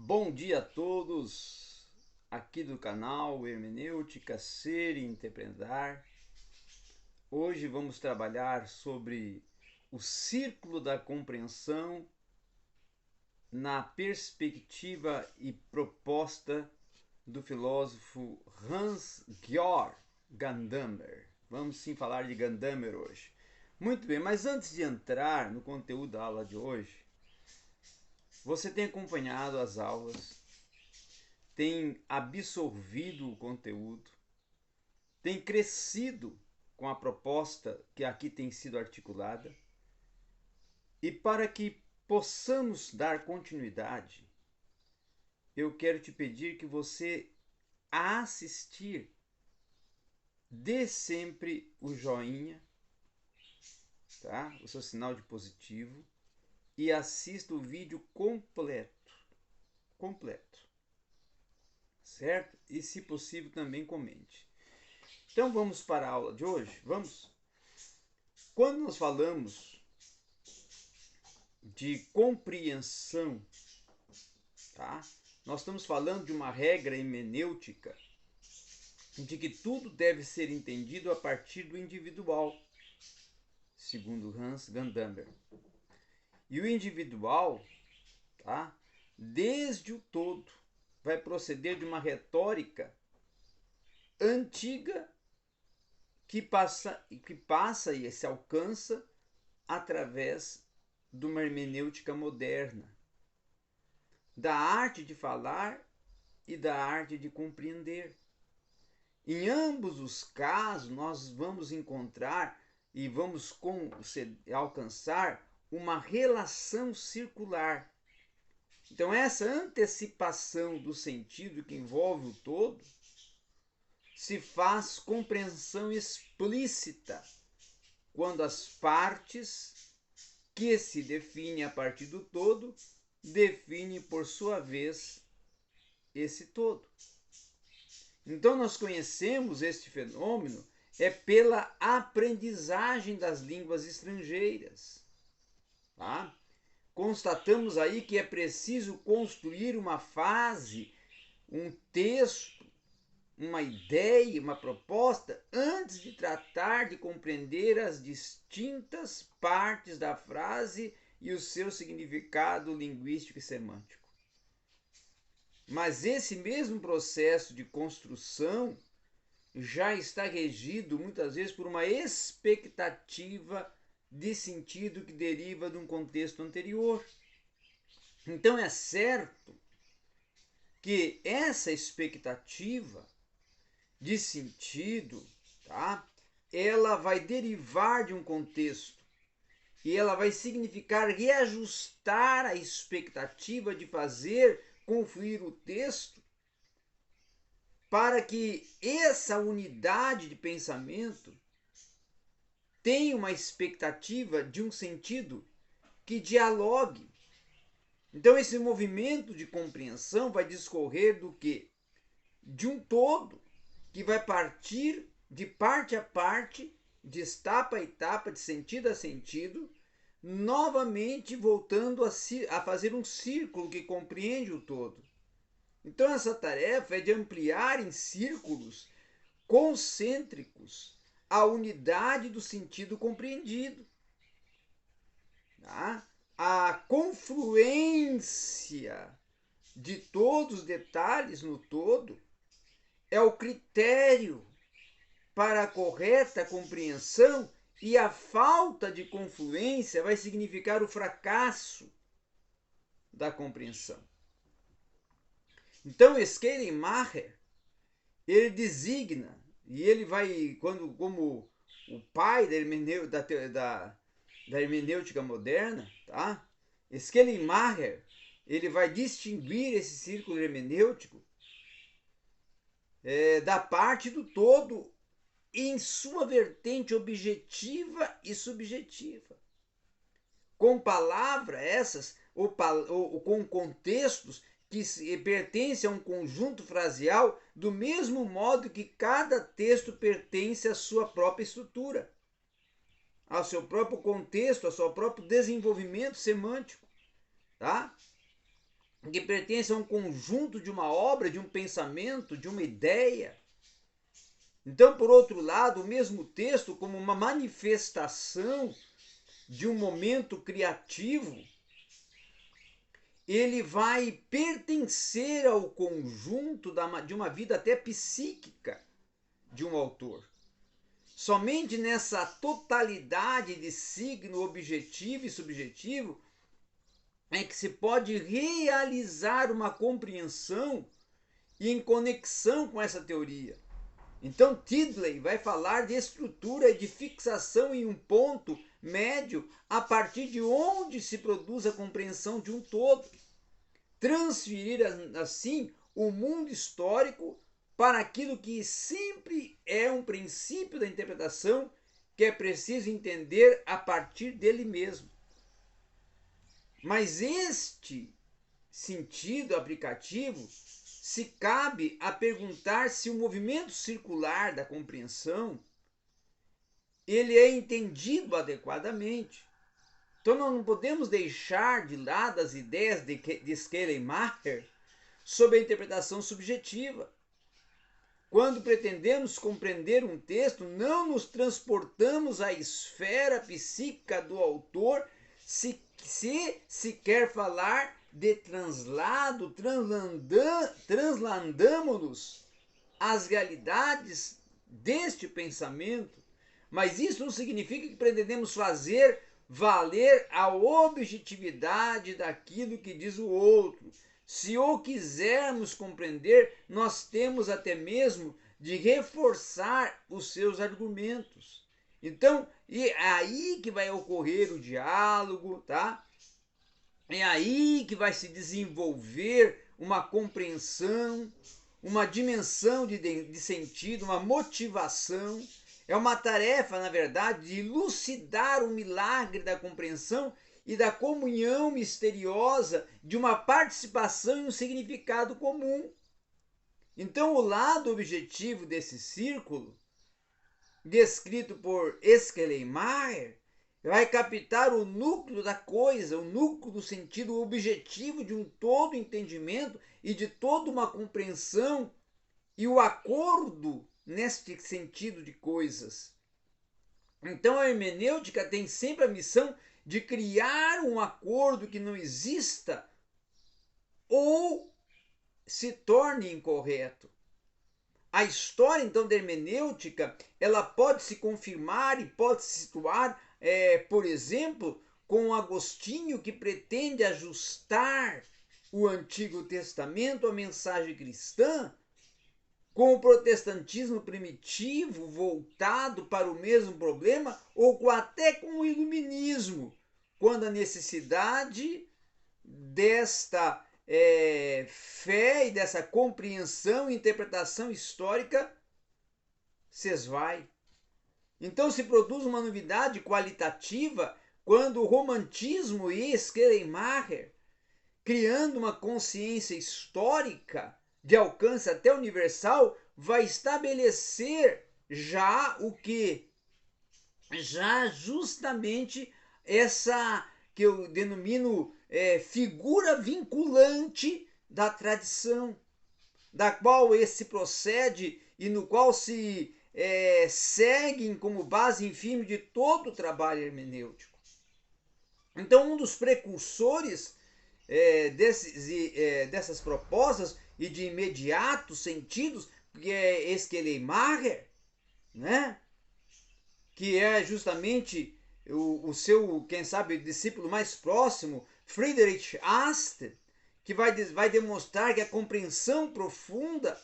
Bom dia a todos, aqui do canal Hermenêutica Ser e Interpretar. Hoje vamos trabalhar sobre o círculo da compreensão na perspectiva e proposta do filósofo Hans-Georg Gadamer. Vamos sim falar de Gadamer hoje. Muito bem, mas antes de entrar no conteúdo da aula de hoje, você tem acompanhado as aulas, tem absorvido o conteúdo, tem crescido com a proposta que aqui tem sido articulada, e para que possamos dar continuidade, eu quero te pedir que você, a assistir, dê sempre o joinha, tá? O seu sinal de positivo, e assista o vídeo completo, certo? E se possível também comente. Então vamos para a aula de hoje? Vamos? Quando nós falamos de compreensão, tá? Nós estamos falando de uma regra hermenêutica de que tudo deve ser entendido a partir do individual, segundo Hans Gadamer. E o individual, tá? Desde o todo, vai proceder de uma retórica antiga que passa e se alcança através de uma hermenêutica moderna, da arte de falar e da arte de compreender. Em ambos os casos, nós vamos encontrar e vamos alcançar uma relação circular. Então, essa antecipação do sentido que envolve o todo se faz compreensão explícita quando as partes que se definem a partir do todo definem, por sua vez, esse todo. Então, nós conhecemos este fenômeno pela aprendizagem das línguas estrangeiras. Tá? Constatamos aí que é preciso construir uma fase, um texto, uma ideia, uma proposta, antes de tratar de compreender as distintas partes da frase e o seu significado linguístico e semântico. Mas esse mesmo processo de construção já está regido muitas vezes por uma expectativa de sentido que deriva de um contexto anterior. Então é certo que essa expectativa de sentido, tá? Ela vai derivar de um contexto e ela vai significar reajustar a expectativa de fazer confluir o texto para que essa unidade de pensamento tenha uma expectativa de um sentido que dialogue. Então esse movimento de compreensão vai discorrer do quê? De um todo que vai partir de parte a parte, de etapa a etapa, de sentido a sentido, novamente voltando a fazer um círculo que compreende o todo. Então essa tarefa é de ampliar em círculos concêntricos a unidade do sentido compreendido. Tá? A confluência de todos os detalhes no todo é o critério para a correta compreensão, e a falta de confluência vai significar o fracasso da compreensão. Então, Schleiermacher, ele designa, e ele vai, como o pai da hermenêutica moderna, tá? Schleiermacher, ele vai distinguir esse círculo hermenêutico da parte do todo em sua vertente objetiva e subjetiva, com palavras essas ou com contextos que pertencem a um conjunto fraseal, do mesmo modo que cada texto pertence à sua própria estrutura, ao seu próprio contexto, ao seu próprio desenvolvimento semântico, tá? que pertence a um conjunto de uma obra, de um pensamento, de uma ideia. Então, por outro lado, o mesmo texto, como uma manifestação de um momento criativo, ele vai pertencer ao conjunto de uma vida até psíquica de um autor. Somente nessa totalidade de signo objetivo e subjetivo é que se pode realizar uma compreensão e em conexão com essa teoria. Então Tiddley vai falar de estrutura e de fixação em um ponto médio a partir de onde se produz a compreensão de um todo. Transferir assim o mundo histórico para aquilo que sempre é um princípio da interpretação que é preciso entender a partir dele mesmo. Mas este sentido aplicativo se cabe a perguntar se o movimento circular da compreensão ele é entendido adequadamente. Então nós não podemos deixar de lado as ideias de Schleiermacher sobre a interpretação subjetiva. Quando pretendemos compreender um texto, não nos transportamos à esfera psíquica do autor se quer falar de translado, translandamos-nos às realidades deste pensamento. Mas isso não significa que pretendemos fazer valer a objetividade daquilo que diz o outro. Se o quisermos compreender, nós temos até mesmo de reforçar os seus argumentos. Então, é aí que vai ocorrer o diálogo, tá? É aí que vai se desenvolver uma compreensão, uma dimensão de sentido, uma motivação. É uma tarefa, na verdade, de elucidar o milagre da compreensão e da comunhão misteriosa de uma participação em um significado comum. Então, o lado objetivo desse círculo, descrito por Schleiermacher, vai captar o núcleo da coisa, o núcleo do sentido objetivo de um todo entendimento e de toda uma compreensão e o acordo neste sentido de coisas. Então a hermenêutica tem sempre a missão de criar um acordo que não exista ou se torne incorreto. A história, então, da hermenêutica, ela pode se confirmar e pode se situar, por exemplo, com Agostinho, que pretende ajustar o Antigo Testamento à mensagem cristã, com o protestantismo primitivo voltado para o mesmo problema, ou até com o iluminismo, quando a necessidade desta fé e dessa compreensão e interpretação histórica se esvai. Então se produz uma novidade qualitativa quando o romantismo e Schleiermacher, criando uma consciência histórica de alcance até universal, vai estabelecer já o que? Já justamente essa que eu denomino figura vinculante da tradição, da qual esse procede e no qual se seguem como base firme de todo o trabalho hermenêutico. Então, um dos precursores dessas propostas e de imediatos sentidos, que é Schleiermacher, né? Que é justamente o seu, quem sabe, discípulo mais próximo, Friedrich Ast, que vai demonstrar que a compreensão profunda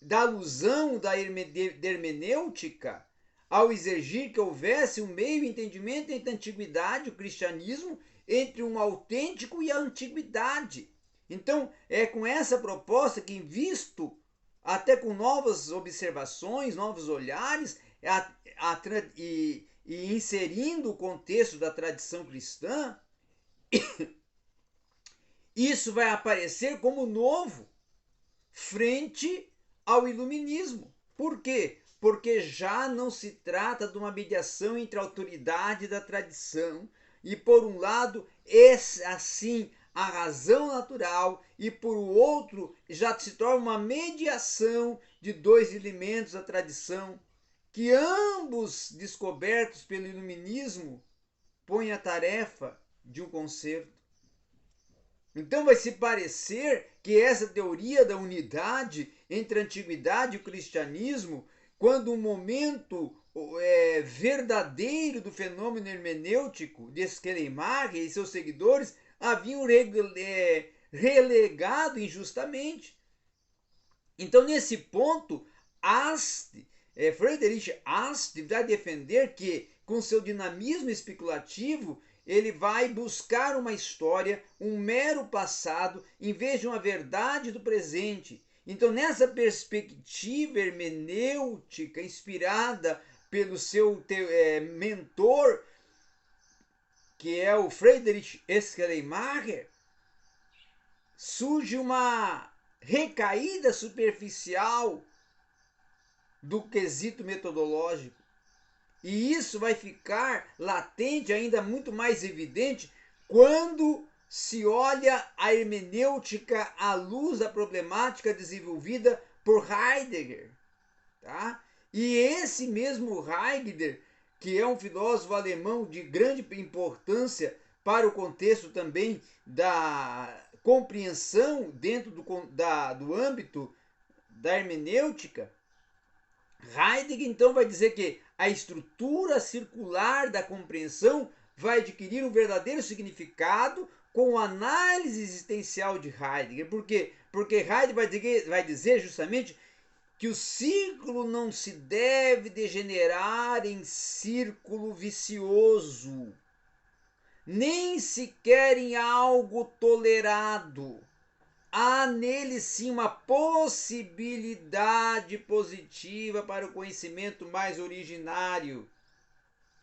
da alusão da hermenêutica, ao exigir que houvesse um meio entendimento entre a antiguidade e o cristianismo, entre um autêntico e a antiguidade. Então, é com essa proposta que, visto até com novas observações, novos olhares, e inserindo o contexto da tradição cristã, isso vai aparecer como novo frente ao iluminismo. Por quê? Porque já não se trata de uma mediação entre a autoridade da tradição e, por um lado, assim, a razão natural, e por outro já se torna uma mediação de dois elementos da tradição, que ambos descobertos pelo iluminismo põem a tarefa de um concerto. Então vai se parecer que essa teoria da unidade entre a antiguidade e o cristianismo, quando o momento verdadeiro do fenômeno hermenêutico de Schleiermacher e seus seguidores haviam relegado injustamente. Então, nesse ponto, Friedrich Ast vai defender que, com seu dinamismo especulativo, ele vai buscar uma história, um mero passado, em vez de uma verdade do presente. Então, nessa perspectiva hermenêutica inspirada pelo seu mentor, que é o Friedrich Schleiermacher, surge uma recaída superficial do quesito metodológico. E isso vai ficar latente, ainda muito mais evidente, quando se olha a hermenêutica à luz da problemática desenvolvida por Heidegger. Tá? E esse mesmo Heidegger, que é um filósofo alemão de grande importância para o contexto também da compreensão dentro do âmbito da hermenêutica, Heidegger então vai dizer que a estrutura circular da compreensão vai adquirir um verdadeiro significado com a análise existencial de Heidegger. Por quê? Porque Heidegger vai dizer justamente que o círculo não se deve degenerar em círculo vicioso, nem sequer em algo tolerado. Há nele sim uma possibilidade positiva para o conhecimento mais originário,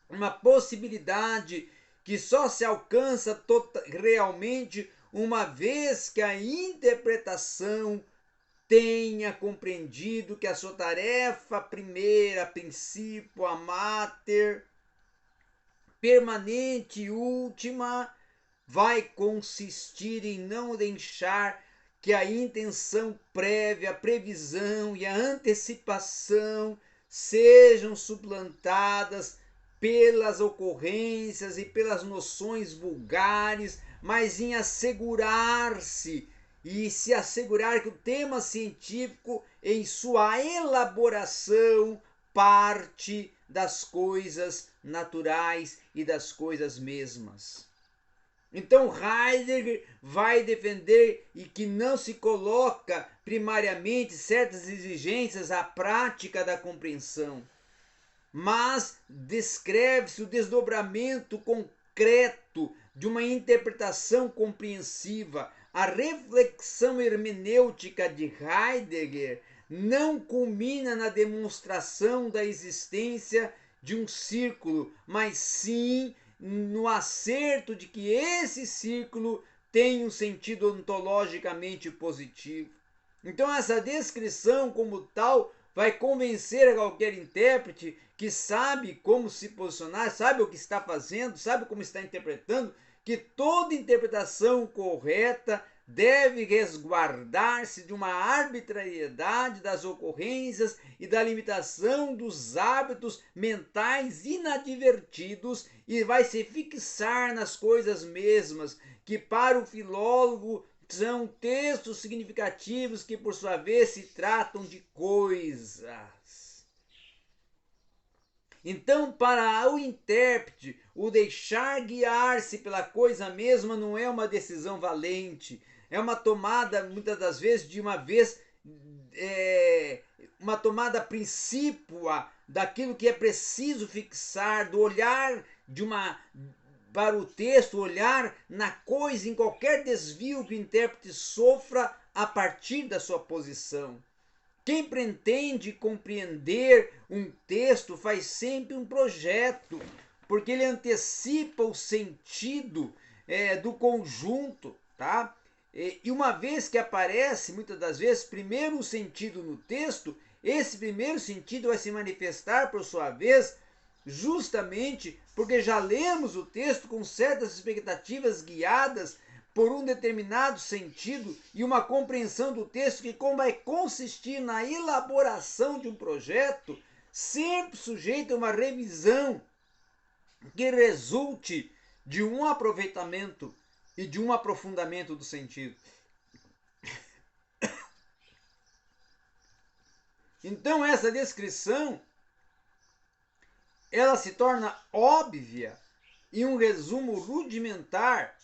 uma possibilidade que só se alcança realmente uma vez que a interpretação tenha compreendido que a sua tarefa primeira, princípio, a mater, permanente e última, vai consistir em não deixar que a intenção prévia, a previsão e a antecipação sejam suplantadas pelas ocorrências e pelas noções vulgares, mas em assegurar-se e se assegurar que o tema científico, em sua elaboração, parte das coisas naturais e das coisas mesmas. Então Heidegger vai defender e que não se coloca primariamente certas exigências à prática da compreensão, mas descreve-se o desdobramento concreto de uma interpretação compreensiva. A reflexão hermenêutica de Heidegger não culmina na demonstração da existência de um círculo, mas sim no acerto de que esse círculo tem um sentido ontologicamente positivo. Então essa descrição como tal vai convencer a qualquer intérprete que sabe como se posicionar, sabe o que está fazendo, sabe como está interpretando, que toda interpretação correta deve resguardar-se de uma arbitrariedade das ocorrências e da limitação dos hábitos mentais inadvertidos e vai se fixar nas coisas mesmas, que para o filólogo são textos significativos que por sua vez se tratam de coisas. Então, para o intérprete, o deixar guiar-se pela coisa mesma não é uma decisão valente, é uma tomada, muitas das vezes, uma tomada princípua daquilo que é preciso fixar, do olhar para o texto, olhar na coisa, em qualquer desvio que o intérprete sofra a partir da sua posição. Quem pretende compreender um texto faz sempre um projeto, porque ele antecipa o sentido do conjunto, tá? E uma vez que aparece, muitas das vezes, primeiro um sentido no texto, esse primeiro sentido vai se manifestar, por sua vez, justamente porque já lemos o texto com certas expectativas guiadas por um determinado sentido e uma compreensão do texto que vai consistir na elaboração de um projeto, sempre sujeito a uma revisão que resulte de um aproveitamento e de um aprofundamento do sentido. Então essa descrição ela se torna óbvia em um resumo rudimentar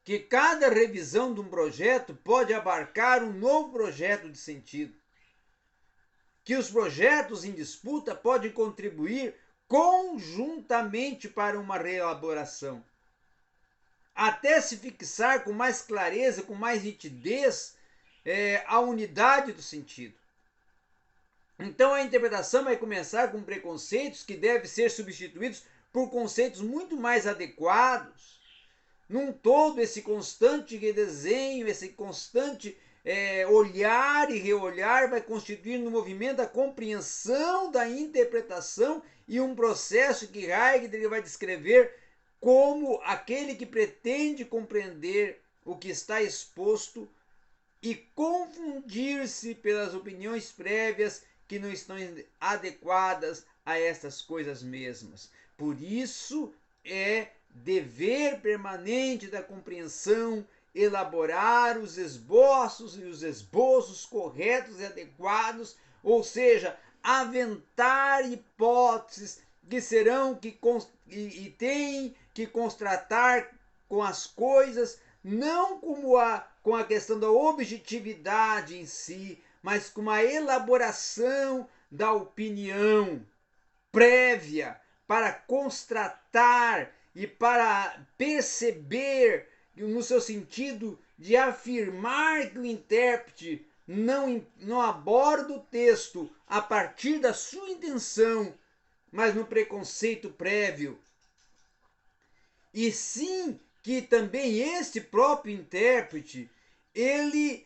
que cada revisão de um projeto pode abarcar um novo projeto de sentido, que os projetos em disputa podem contribuir conjuntamente para uma reelaboração, até se fixar com mais clareza, com mais nitidez, a unidade do sentido. Então a interpretação vai começar com preconceitos que devem ser substituídos por conceitos muito mais adequados. Num todo, esse constante redesenho, esse constante olhar e reolhar vai constituir no movimento a compreensão da interpretação e um processo que Heidegger vai descrever como aquele que pretende compreender o que está exposto e confundir-se pelas opiniões prévias que não estão adequadas a estas coisas mesmas. Por isso é dever permanente da compreensão elaborar os esboços e os esboços corretos e adequados, ou seja, aventar hipóteses que serão e têm que constatar com as coisas, não como com a questão da objetividade em si, mas com uma elaboração da opinião prévia para constatar e para perceber no seu sentido de afirmar que o intérprete não aborda o texto a partir da sua intenção, mas no preconceito prévio. E sim que também este próprio intérprete, ele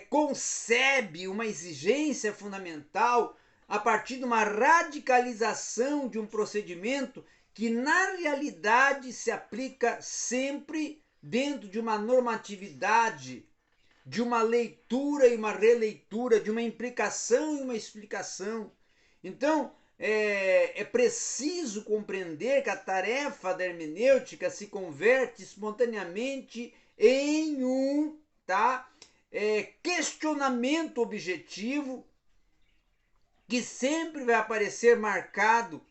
concebe uma exigência fundamental a partir de uma radicalização de um procedimento que na realidade se aplica sempre dentro de uma normatividade, de uma leitura e uma releitura, de uma implicação e uma explicação. Então, é preciso compreender que a tarefa da hermenêutica se converte espontaneamente em um questionamento objetivo que sempre vai aparecer marcado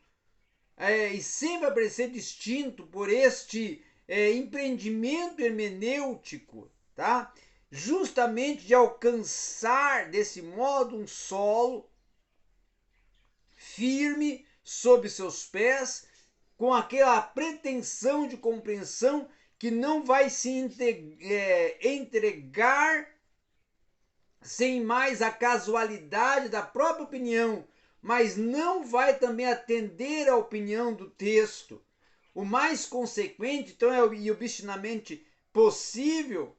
e sempre vai aparecer distinto por este empreendimento hermenêutico, tá? Justamente de alcançar desse modo um solo firme sob seus pés, com aquela pretensão de compreensão que não vai se entregar sem mais a casualidade da própria opinião, mas não vai também atender à opinião do texto. O mais consequente, então, e obstinadamente possível,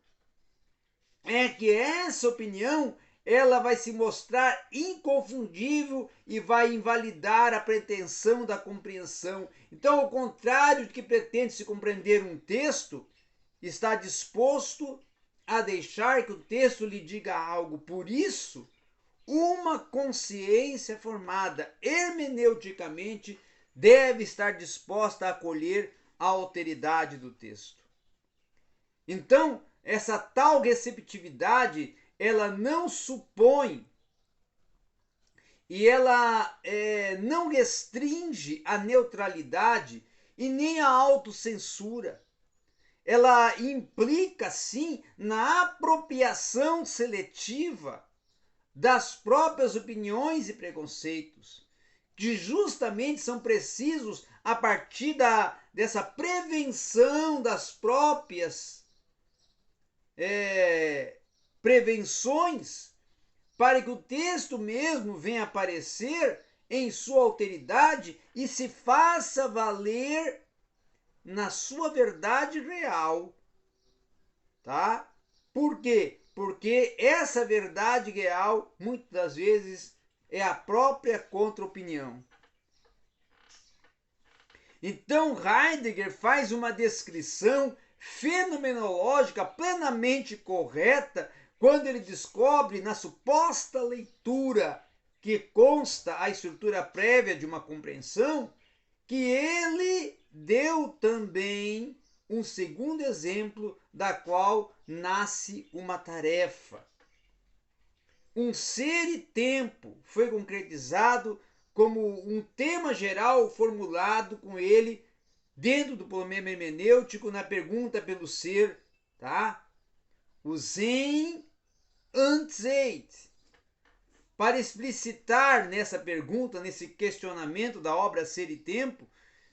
é que essa opinião ela vai se mostrar inconfundível e vai invalidar a pretensão da compreensão. Então, ao contrário de que pretende se compreender um texto, está disposto a deixar que o texto lhe diga algo. Por isso, uma consciência formada hermeneuticamente deve estar disposta a acolher a alteridade do texto. Então, essa tal receptividade, ela não supõe e ela não restringe a neutralidade e nem a autocensura. Ela implica, sim, na apropriação seletiva das próprias opiniões e preconceitos, que justamente são precisos a partir dessa prevenção das próprias prevenções, para que o texto mesmo venha aparecer em sua alteridade e se faça valer na sua verdade real, tá? Por quê? Porque essa verdade real, muitas das vezes, é a própria contra-opinião. Então, Heidegger faz uma descrição fenomenológica plenamente correta quando ele descobre na suposta leitura que consta a estrutura prévia de uma compreensão que ele deu também um segundo exemplo da qual nasce uma tarefa. Um ser e tempo foi concretizado como um tema geral formulado com ele dentro do problema hermenêutico na pergunta pelo ser, tá? O Sein und Zeit. Para explicitar nessa pergunta, nesse questionamento da obra Ser e Tempo,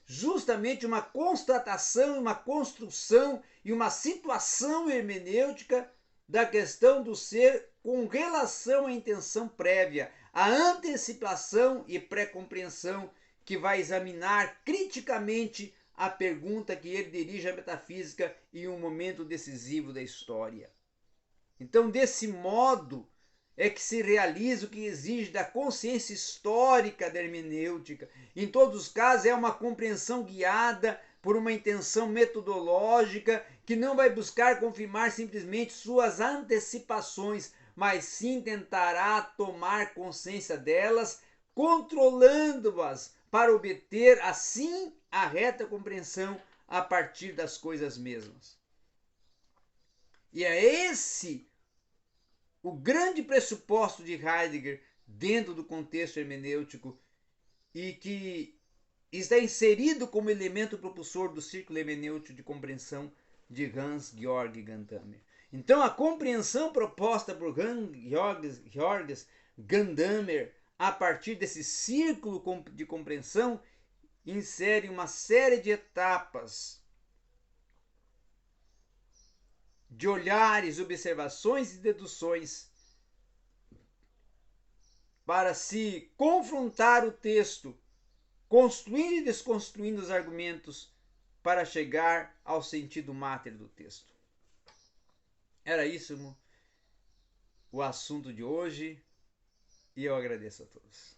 justamente uma constatação, uma construção e uma situação hermenêutica da questão do ser com relação à intenção prévia, a antecipação e pré-compreensão que vai examinar criticamente a pergunta que ele dirige à metafísica em um momento decisivo da história. Então, desse modo, é que se realiza o que exige da consciência histórica da hermenêutica. Em todos os casos, é uma compreensão guiada por uma intenção metodológica que não vai buscar confirmar simplesmente suas antecipações, mas sim tentará tomar consciência delas, controlando-as para obter, assim, a reta compreensão a partir das coisas mesmas. E é esse o grande pressuposto de Heidegger dentro do contexto hermenêutico e que está inserido como elemento propulsor do círculo hermenêutico de compreensão de Hans-Georg Gadamer. Então, a compreensão proposta por Hans-Georg Gadamer a partir desse círculo de compreensão insere uma série de etapas, de olhares, observações e deduções para se confrontar o texto, construindo e desconstruindo os argumentos para chegar ao sentido máter do texto. Era isso o assunto de hoje e eu agradeço a todos.